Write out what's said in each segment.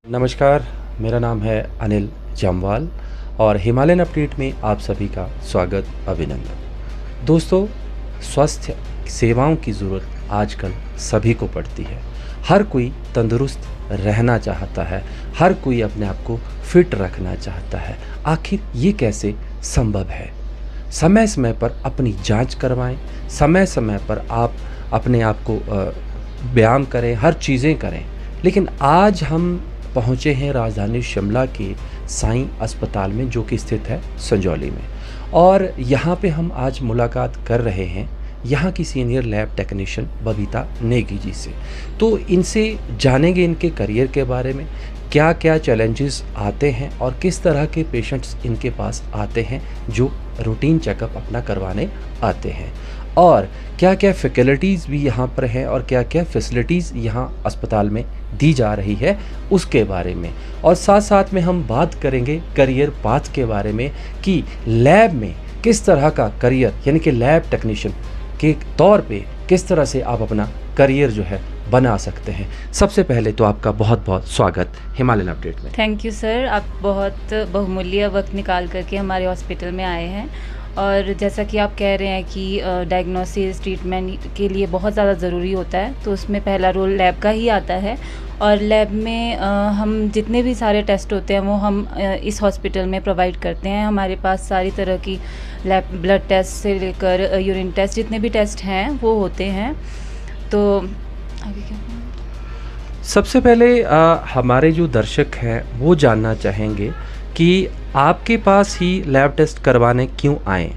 नमस्कार, मेरा नाम है अनिल जामवाल और हिमालयन अपडेट में आप सभी का स्वागत, अभिनंदन। दोस्तों, स्वास्थ्य सेवाओं की ज़रूरत आजकल सभी को पड़ती है। हर कोई तंदुरुस्त रहना चाहता है, हर कोई अपने आप को फिट रखना चाहता है। आखिर ये कैसे संभव है? समय समय पर अपनी जांच करवाएं, समय समय पर आप अपने आप को व्यायाम करें, हर चीज़ें करें। लेकिन आज हम पहुँचे हैं राजधानी शिमला के साईं अस्पताल में, जो कि स्थित है संजौली में, और यहाँ पे हम आज मुलाकात कर रहे हैं यहाँ की senior lab technician Babita Negi ji से। तो इनसे जानेंगे इनके करियर के बारे में, क्या क्या चैलेंजेस आते हैं और किस तरह के पेशेंट्स इनके पास आते हैं जो रूटीन चेकअप अपना करवाने आते हैं, और क्या क्या फैसिलिटीज़ भी यहाँ पर हैं और क्या क्या फैसिलिटीज़ यहाँ अस्पताल में दी जा रही है उसके बारे में। और साथ साथ में हम बात करेंगे करियर पाथ के बारे में कि लैब में किस तरह का करियर, यानी कि लैब टेक्नीशियन के तौर पे किस तरह से आप अपना करियर जो है बना सकते हैं। सबसे पहले तो आपका बहुत बहुत स्वागत हिमालयन अपडेट में। थैंक यू सर, आप बहुत बहुमूल्य वक्त निकाल करके हमारे हॉस्पिटल में आए हैं। और जैसा कि आप कह रहे हैं कि डायग्नोसिस ट्रीटमेंट के लिए बहुत ज़्यादा ज़रूरी होता है, तो उसमें पहला रोल लैब का ही आता है। और लैब में हम जितने भी सारे टेस्ट होते हैं वो हम इस हॉस्पिटल में प्रोवाइड करते हैं। हमारे पास सारी तरह की लैब ब्लड टेस्ट से लेकर यूरिन टेस्ट, जितने भी टेस्ट हैं वो होते हैं। तो आगे क्या? सबसे पहले हमारे जो दर्शक हैं वो जानना चाहेंगे कि आपके पास ही लैब टेस्ट करवाने क्यों आए?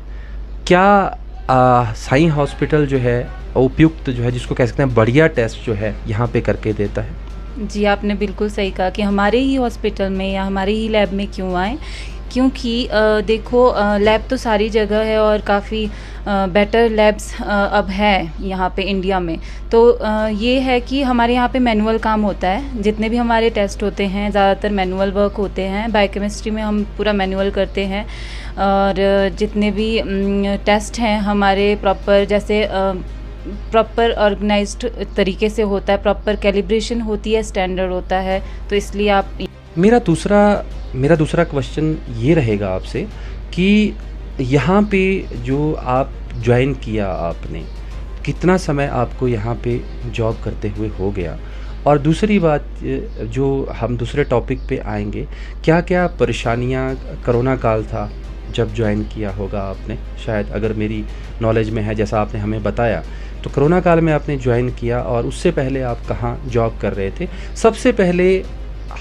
क्या साईं हॉस्पिटल जो है उपयुक्त जो है, जिसको कह सकते हैं बढ़िया टेस्ट जो है यहाँ पे करके देता है? जी, आपने बिल्कुल सही कहा कि हमारे ही हॉस्पिटल में या हमारे ही लैब में क्यों आएँ, क्योंकि देखो लैब तो सारी जगह है और काफ़ी बेटर लैब्स अब है यहाँ पे इंडिया में। तो ये है कि हमारे यहाँ पे मैनुअल काम होता है। जितने भी हमारे टेस्ट होते हैं ज़्यादातर मैनुअल वर्क होते हैं। बायोकेमिस्ट्री में हम पूरा मैनुअल करते हैं, और जितने भी टेस्ट हैं हमारे प्रॉपर, जैसे प्रॉपर ऑर्गेनाइज्ड तरीके से होता है, प्रॉपर कैलिब्रेशन होती है, स्टैंडर्ड होता है। तो इसलिए आप मेरा दूसरा क्वेश्चन ये रहेगा आपसे कि यहाँ पे जो आप ज्वाइन किया आपने, कितना समय आपको यहाँ पे जॉब करते हुए हो गया? और दूसरी बात, जो हम दूसरे टॉपिक पे आएंगे, क्या क्या परेशानियाँ, कोरोना काल था जब ज्वाइन किया होगा आपने, शायद अगर मेरी नॉलेज में है जैसा आपने हमें बताया, तो कोरोना काल में आपने ज्वाइन किया और उससे पहले आप कहाँ जॉब कर रहे थे? सबसे पहले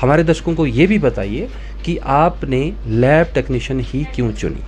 हमारे दर्शकों को ये भी बताइए कि आपने लैब टेक्नीशियन ही क्यों चुनी?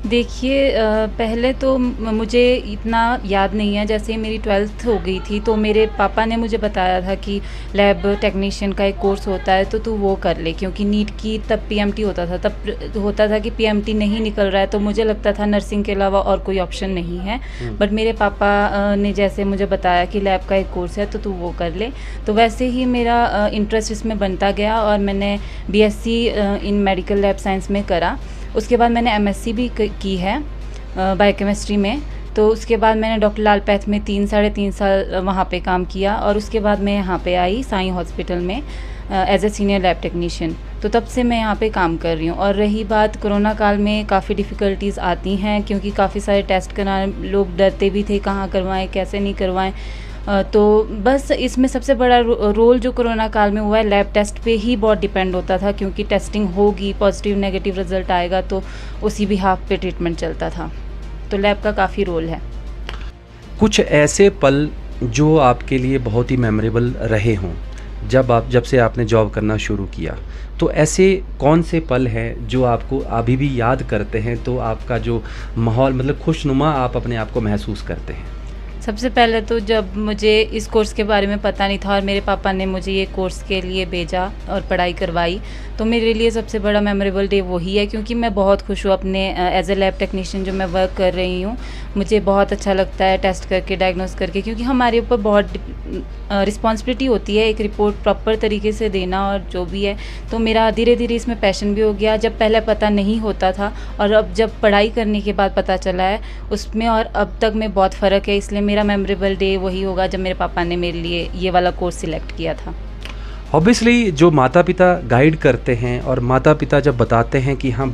देखिए, पहले तो मुझे इतना याद नहीं है। जैसे मेरी 12th हो गई थी तो मेरे पापा ने मुझे बताया था कि लैब टेक्नीशियन का एक कोर्स होता है, तो तू वो कर ले, क्योंकि नीट की तब पीएमटी होता था, तब होता था कि पीएमटी नहीं निकल रहा है, तो मुझे लगता था नर्सिंग के अलावा और कोई ऑप्शन नहीं है। बट मेरे पापा ने जैसे मुझे बताया कि लैब का एक कोर्स है तो तू वो कर ले, तो वैसे ही मेरा इंटरेस्ट इसमें बनता गया और मैंने BSc in medical lab science में करा। उसके बाद मैंने एमएससी भी की है बायोकेमिस्ट्री में। तो उसके बाद मैंने डॉक्टर लाल पैथ में 3-3.5 साल वहाँ पे काम किया, और उसके बाद मैं यहाँ पे आई साईं हॉस्पिटल में as a senior lab technician. तो तब से मैं यहाँ पे काम कर रही हूँ। और रही बात कोरोना काल में, काफ़ी डिफ़िकल्टीज़ आती हैं क्योंकि काफ़ी सारे टेस्ट कराने लोग डरते भी थे, कहाँ करवाएं कैसे नहीं करवाएं। तो बस इसमें सबसे बड़ा रोल जो कोरोना काल में हुआ है, लैब टेस्ट पे ही बहुत डिपेंड होता था, क्योंकि टेस्टिंग होगी, पॉजिटिव नेगेटिव रिजल्ट आएगा, तो उसी भी हाफ पे ट्रीटमेंट चलता था। तो लैब का काफ़ी रोल है। कुछ ऐसे पल जो आपके लिए बहुत ही मेमोरेबल रहे हों जब से आपने जॉब करना शुरू किया, तो ऐसे कौन से पल हैं जो आपको अभी भी याद करते हैं, तो आपका जो माहौल, मतलब खुशनुमा आप अपने आप को महसूस करते हैं? सबसे पहले तो जब मुझे इस कोर्स के बारे में पता नहीं था और मेरे पापा ने मुझे ये कोर्स के लिए भेजा और पढ़ाई करवाई, तो मेरे लिए सबसे बड़ा मेमोरेबल डे वही है, क्योंकि मैं बहुत खुश हूँ अपने एज ए लैब टेक्नीशियन जो मैं वर्क कर रही हूँ। मुझे बहुत अच्छा लगता है टेस्ट करके, डायग्नोस करके, क्योंकि हमारे ऊपर बहुत रिस्पॉन्सिबिलिटी होती है एक रिपोर्ट प्रॉपर तरीके से देना और जो भी है। तो मेरा धीरे धीरे इसमें पैशन भी हो गया। जब पहले पता नहीं होता था और अब जब पढ़ाई करने के बाद पता चला है उसमें, और अब तक में बहुत फ़र्क है। इसलिए मेरा मेमोरेबल डे वही होगा जब मेरे पापा ने मेरे लिए ये वाला कोर्स सिलेक्ट किया था। ऑब्वियसली जो माता पिता गाइड करते हैं और माता पिता जब बताते हैं कि हाँ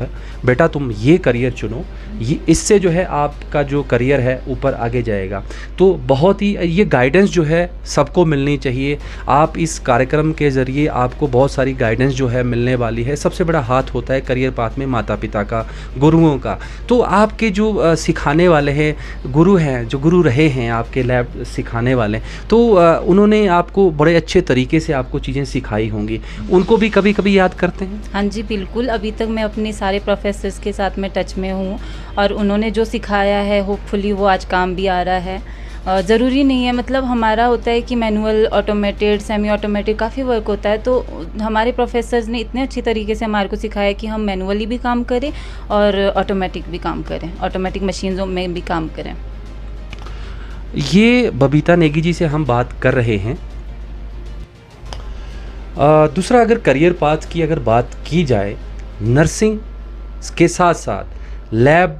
बेटा तुम ये करियर चुनो, ये इससे जो है आपका जो करियर है ऊपर आगे जाएगा, तो बहुत ही ये गाइडेंस जो है सबको मिलनी चाहिए। आप इस कार्यक्रम के ज़रिए आपको बहुत सारी गाइडेंस जो है मिलने वाली है। सबसे बड़ा हाथ होता है करियर पाथ में माता पिता का, गुरुओं का। तो आपके जो सिखाने वाले हैं गुरु हैं, जो गुरु रहे हैं आपके लैब सिखाने वाले, तो उन्होंने आपको बड़े अच्छे तरीके से आपको चीज़ें सिखाई होंगी, उनको भी कभी कभी याद करते हैं? हाँ जी, बिल्कुल। अभी तक मैं अपने सारे प्रोफेसर्स के साथ में टच में हूँ और उन्होंने जो सिखाया है होपफुली वो आज काम भी आ रहा है। ज़रूरी नहीं है, मतलब हमारा होता है कि मैनुअल, ऑटोमेटेड, सेमी ऑटोमेटेड काफ़ी वर्क होता है, तो हमारे प्रोफेसर्स ने इतने अच्छी तरीके से हमारे को सिखाया कि हम मैनुअली भी काम करें और ऑटोमेटिक भी काम करें, ऑटोमेटिक मशीनों में भी काम करें। ये बबीता नेगी जी से हम बात कर रहे हैं। दूसरा, अगर करियर पाथ की अगर बात की जाए, नर्सिंग के साथ साथ लैब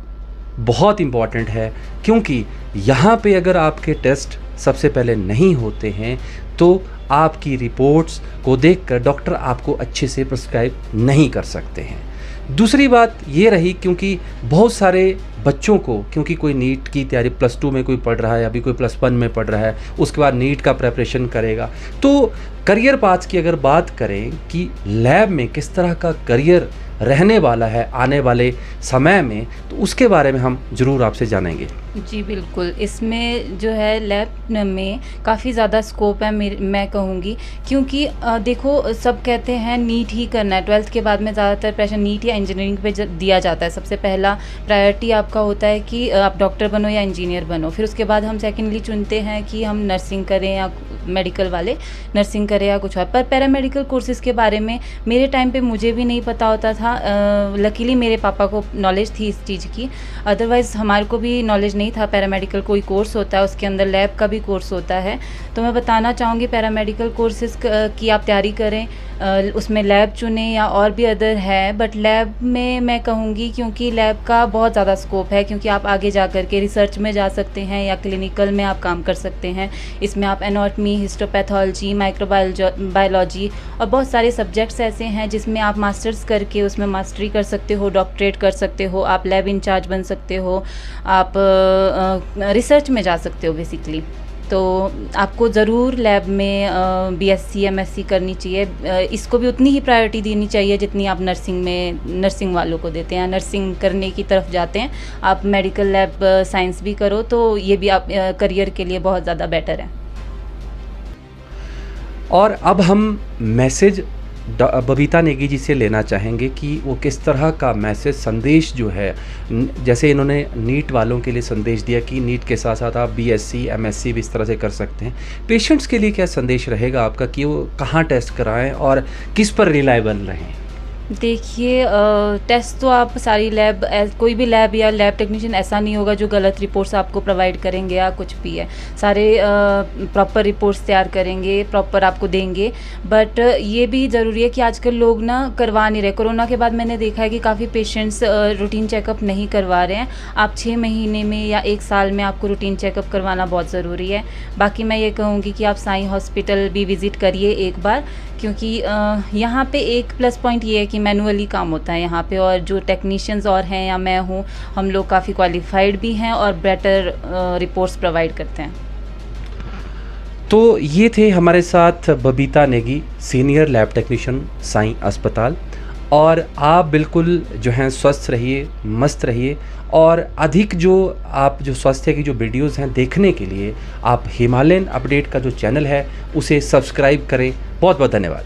बहुत इम्पॉर्टेंट है, क्योंकि यहाँ पे अगर आपके टेस्ट सबसे पहले नहीं होते हैं तो आपकी रिपोर्ट्स को देखकर डॉक्टर आपको अच्छे से प्रिस्क्राइब नहीं कर सकते हैं। दूसरी बात ये रही, क्योंकि बहुत सारे बच्चों को, क्योंकि कोई नीट की तैयारी +2 में कोई पढ़ रहा है, अभी कोई +1 में पढ़ रहा है, उसके बाद नीट का प्रेपरेशन करेगा, तो करियर पाथ की अगर बात करें कि लैब में किस तरह का करियर रहने वाला है आने वाले समय में, तो उसके बारे में हम ज़रूर आपसे जानेंगे। जी बिल्कुल, इसमें जो है लैब में काफ़ी ज़्यादा स्कोप है मैं कहूँगी, क्योंकि देखो सब कहते हैं नीट ही करना है, 12th के बाद में ज़्यादातर प्रेशर नीट या इंजीनियरिंग पे दिया जाता है। सबसे पहला प्रायोरिटी आपका होता है कि आप डॉक्टर बनो या इंजीनियर बनो, फिर उसके बाद हम सेकेंडली चुनते हैं कि हम नर्सिंग करें या मेडिकल वाले नर्सिंग करें या कुछ और। पर पैरामेडिकल कोर्सेज़ के बारे में मेरे टाइम पे मुझे भी नहीं पता होता था। लकीली मेरे पापा को नॉलेज थी इस चीज़ की, अदरवाइज़ हमारे को भी नॉलेज नहीं था। पैरामेडिकल कोई कोर्स होता है, उसके अंदर लैब का भी कोर्स होता है, तो मैं बताना चाहूँगी पैरामेडिकल कोर्सेज़ की आप तैयारी करें, उसमें लैब चुनें या और भी अदर है। बट लैब में मैं कहूँगी, क्योंकि लैब का बहुत ज़्यादा स्कोप है, क्योंकि आप आगे जा कर के रिसर्च में जा सकते हैं या क्लिनिकल में आप काम कर सकते हैं। इसमें आप एनाटॉमी, हिस्टोपैथोलॉजी, माइक्रोबायोलॉजी और बहुत सारे सब्जेक्ट्स ऐसे हैं जिसमें आप मास्टर्स करके उसमें मास्टरी कर सकते हो, डॉक्टरेट कर सकते हो, आप लैब इंचार्ज बन सकते हो, आप रिसर्च में जा सकते हो बेसिकली। तो आपको ज़रूर लैब में BSc MSc करनी चाहिए। इसको भी उतनी ही प्रायोरिटी देनी चाहिए जितनी आप नर्सिंग वालों को देते हैं, नर्सिंग करने की तरफ जाते हैं। आप मेडिकल लैब साइंस भी करो तो ये भी आप करियर के लिए बहुत ज़्यादा बेटर है। और अब हम मैसेज बबीता नेगी जी से लेना चाहेंगे कि वो किस तरह का मैसेज, संदेश जो है, जैसे इन्होंने नीट वालों के लिए संदेश दिया कि नीट के साथ साथ आप BSc MSc भी इस तरह से कर सकते हैं, पेशेंट्स के लिए क्या संदेश रहेगा आपका कि वो कहाँ टेस्ट कराएं और किस पर रिलायबल रहें? देखिए, टेस्ट तो आप सारी लैब, कोई भी लैब या लैब टेक्नीशियन ऐसा नहीं होगा जो गलत रिपोर्ट्स आपको प्रोवाइड करेंगे या कुछ भी है। सारे प्रॉपर रिपोर्ट्स तैयार करेंगे, प्रॉपर आपको देंगे। बट ये भी ज़रूरी है कि आजकल लोग ना करवा नहीं रहे। कोरोना के बाद मैंने देखा है कि काफ़ी पेशेंट्स रूटीन चेकअप नहीं करवा रहे हैं। आप 6 महीने में या 1 साल में आपको रूटीन चेकअप करवाना बहुत ज़रूरी है। बाकी मैं ये कहूँगी कि आप साई हॉस्पिटल भी विज़िट करिए एक बार, क्योंकि यहाँ पे एक प्लस पॉइंट ये है कि मैनुअली काम होता है यहाँ पे, और जो टेक्नीशियंस और हैं या मैं हूँ, हम लोग काफ़ी क्वालिफाइड भी हैं और बेटर रिपोर्ट्स प्रोवाइड करते हैं। तो ये थे हमारे साथ Babita Negi, senior lab technician, Sai अस्पताल। और आप बिल्कुल जो हैं स्वस्थ रहिए, मस्त रहिए, और अधिक जो आप जो स्वास्थ्य की जो वीडियोज़ हैं देखने के लिए आप हिमालयन अपडेट का जो चैनल है उसे सब्सक्राइब करें। बहुत बहुत धन्यवाद।